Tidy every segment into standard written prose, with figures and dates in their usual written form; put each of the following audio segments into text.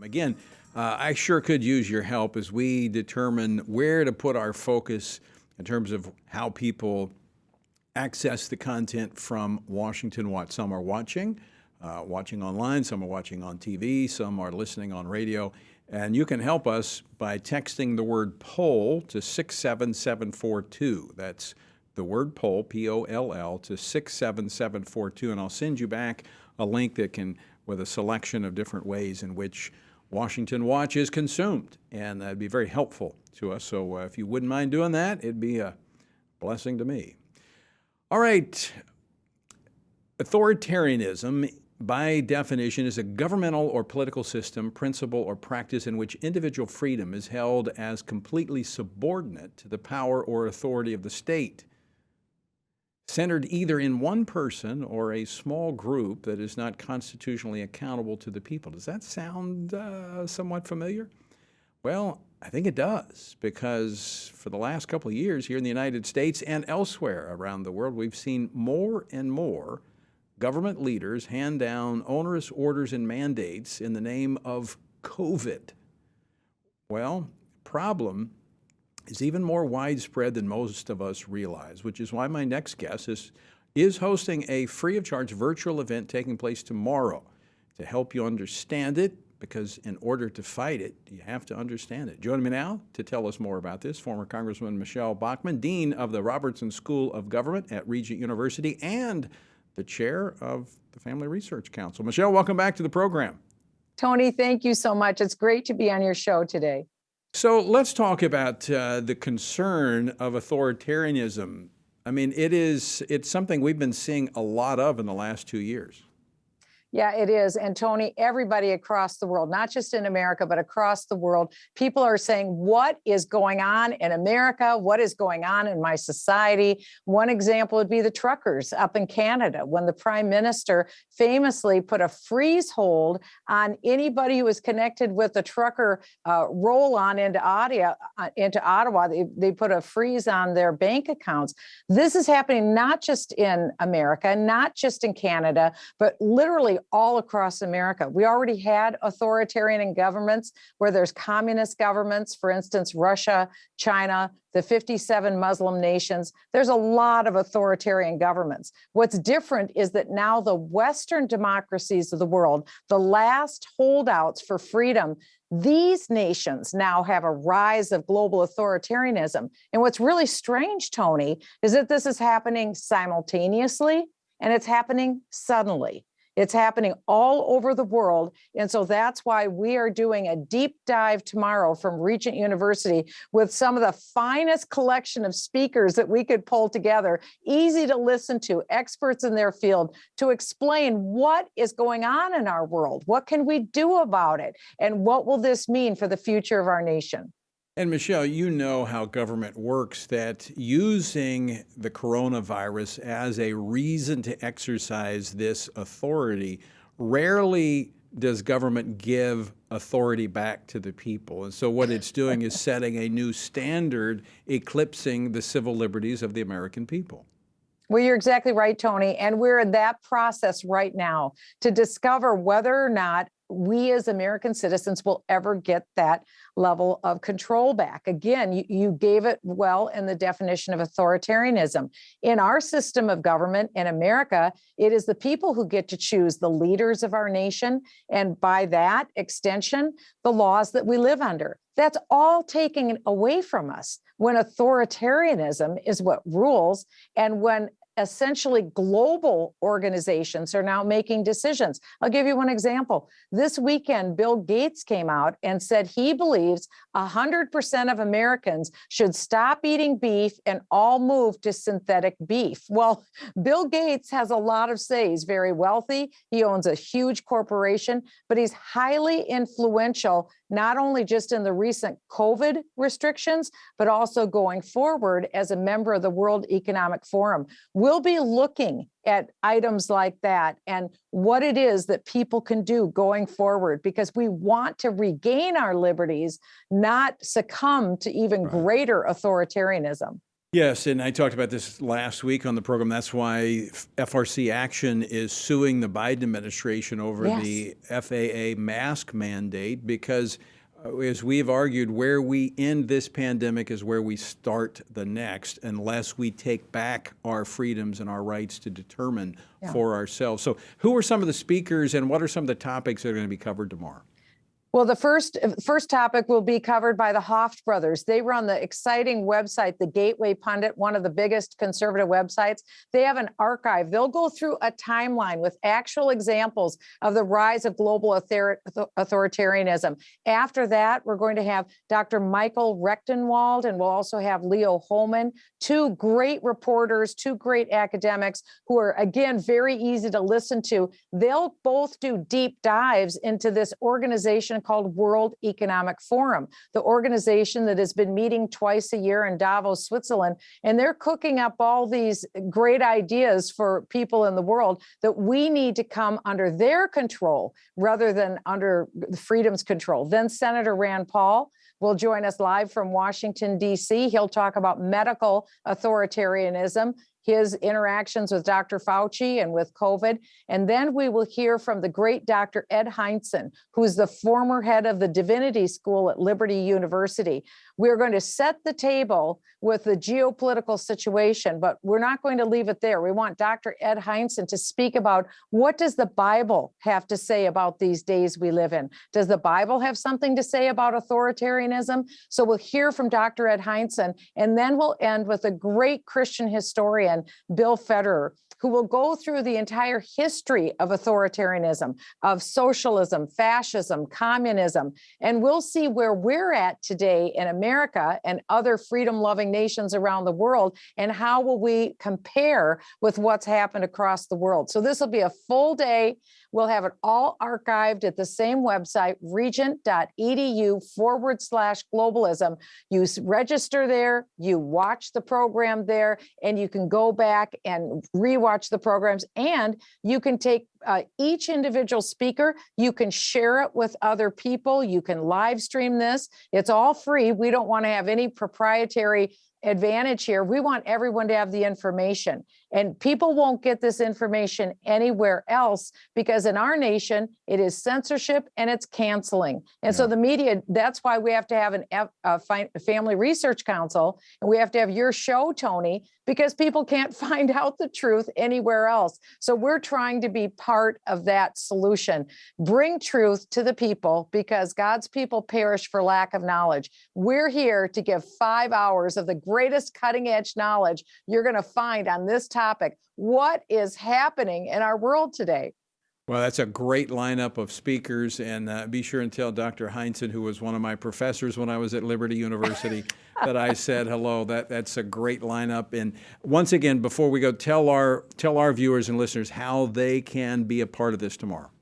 Again, I sure could use your help as we determine where to put our focus in terms of how people access the content from Washington. What some are watching online, some are watching on TV, some are listening on radio. And you can help us by texting the word poll to 67742. That's the word poll, P-O-L-L, to 67742. And I'll send you back a link that can, with a selection of different ways in which Washington Watch is consumed. And that'd be very helpful to us. So if you wouldn't mind doing that, it'd be a blessing to me. All right. Authoritarianism, by definition, is a governmental or political system, principle, or practice in which individual freedom is held as completely subordinate to the power or authority of the state, centered either in one person or a small group that is not constitutionally accountable to the people. Does that sound somewhat familiar? Well, I think it does, because for the last couple of years here in the United States and elsewhere around the world, we've seen more and more government leaders hand down onerous orders and mandates in the name of COVID. Well, problem is even more widespread than most of us realize, which is why my next guest is hosting a free of charge virtual event taking place tomorrow to help you understand it, because in order to fight it, you have to understand it. Joining me now to tell us more about this, former Congresswoman Michele Bachmann, Dean of the Robertson School of Government at Regent University and the chair of the Family Research Council. Michele, welcome back to the program. Tony, thank you so much. It's great to be on your show today. So let's talk about the concern of authoritarianism. I mean, it's something we've been seeing a lot of in the last 2 years. Yeah, it is. And Tony, everybody across the world, not just in America, but across the world, people are saying, what is going on in America? What is going on in my society? One example would be the truckers up in Canada, when the prime minister famously put a freeze hold on anybody who was connected with the trucker roll-on into Ottawa. They put a freeze on their bank accounts. This is happening not just in America, not just in Canada, but literally all across America. We already had authoritarian governments where there's communist governments, for instance, Russia, China, the 57 Muslim nations. There's a lot of authoritarian governments. What's different is that now the Western democracies of the world, the last holdouts for freedom, these nations now have a rise of global authoritarianism. And what's really strange, Tony, is that this is happening simultaneously and it's happening suddenly. It's happening all over the world. And so that's why we are doing a deep dive tomorrow from Regent University with some of the finest collection of speakers that we could pull together, easy to listen to, experts in their field, to explain what is going on in our world. What can we do about it? And what will this mean for the future of our nation? And Michele, you know how government works, that using the coronavirus as a reason to exercise this authority, rarely does government give authority back to the people. And so what it's doing is setting a new standard, eclipsing the civil liberties of the American people. Well, you're exactly right, Tony. And we're in that process right now to discover whether or not we as American citizens will ever get that level of control back. Again, you gave it well in the definition of authoritarianism. In our system of government in America, it is the people who get to choose the leaders of our nation, and by that extension, the laws that we live under. That's all taken away from us when authoritarianism is what rules, and when essentially global organizations are now making decisions. I'll give you one example. This weekend, Bill Gates came out and said he believes 100% of Americans should stop eating beef and all move to synthetic beef. Well, Bill Gates has a lot of say. He's very wealthy. He owns a huge corporation, but he's highly influential, not only just in the recent COVID restrictions, but also going forward as a member of the World Economic Forum. We'll be looking at items like that and what it is that people can do going forward, because we want to regain our liberties, not succumb to even greater authoritarianism. Yes, and I talked about this last week on the program. That's why FRC Action is suing the Biden administration over Yes. the FAA mask mandate because, as we've argued, where we end this pandemic is where we start the next, unless we take back our freedoms and our rights to determine for ourselves. So who are some of the speakers and what are some of the topics that are going to be covered tomorrow? Well, the first topic will be covered by the Hoft brothers. They run the exciting website, The Gateway Pundit, one of the biggest conservative websites. They have an archive. They'll go through a timeline with actual examples of the rise of global authoritarianism. After that, we're going to have Dr. Michael Rechtenwald, and we'll also have Leo Holman, two great reporters, two great academics who are, again, very easy to listen to. They'll both do deep dives into this organization called World Economic Forum, the organization that has been meeting twice a year in Davos, Switzerland. And they're cooking up all these great ideas for people in the world that we need to come under their control rather than under the freedom's control. Then Senator Rand Paul will join us live from Washington, D.C. He'll talk about medical authoritarianism, his interactions with Dr. Fauci and with COVID. And then we will hear from the great Dr. Ed Hindson, who's the former head of the Divinity School at Liberty University. We're going to set the table with the geopolitical situation, but we're not going to leave it there. We want Dr. Ed Hindson to speak about what does the Bible have to say about these days we live in? Does the Bible have something to say about authoritarianism? So we'll hear from Dr. Ed Hindson, and then we'll end with a great Christian historian, Bill Federer, who will go through the entire history of authoritarianism, of socialism, fascism, communism, and we'll see where we're at today in America and other freedom-loving nations around the world, and how will we compare with what's happened across the world. So this will be a full day. We'll have it all archived at the same website, regent.edu/globalism. You register there, you watch the program there, and you can go back and rewatch the programs. And you can take each individual speaker, you can share it with other people, you can live stream this. It's all free. We don't want to have any proprietary advantage here. We want everyone to have the information, and people won't get this information anywhere else because in our nation, it is censorship and it's canceling. And so the media, that's why we have to have a Family Research Council, and we have to have your show, Tony, because people can't find out the truth anywhere else. So we're trying to be part of that solution. Bring truth to the people because God's people perish for lack of knowledge. We're here to give 5 hours of the greatest cutting edge knowledge you're going to find on this topic. What is happening in our world today? Well, that's a great lineup of speakers, and be sure and tell Dr. Hindson, who was one of my professors when I was at Liberty University, that I said hello. That's a great lineup. And once again, before we go, tell our viewers and listeners how they can be a part of this tomorrow.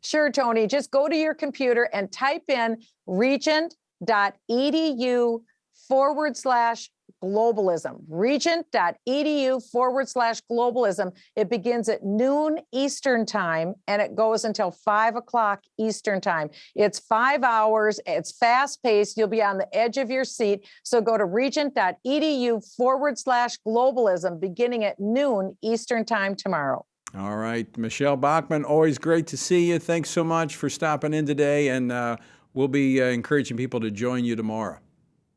Sure, Tony. Just go to your computer and type in regent.edu/globalism. Regent.edu/globalism. It begins at noon Eastern time and it goes until 5 o'clock Eastern time. It's 5 hours. It's fast paced. You'll be on the edge of your seat. So go to regent.edu/globalism beginning at noon Eastern time tomorrow. All right. Michele Bachmann, always great to see you. Thanks so much for stopping in today. And we'll be encouraging people to join you tomorrow.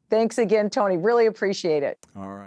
Thanks again, Tony. Really appreciate it. All right.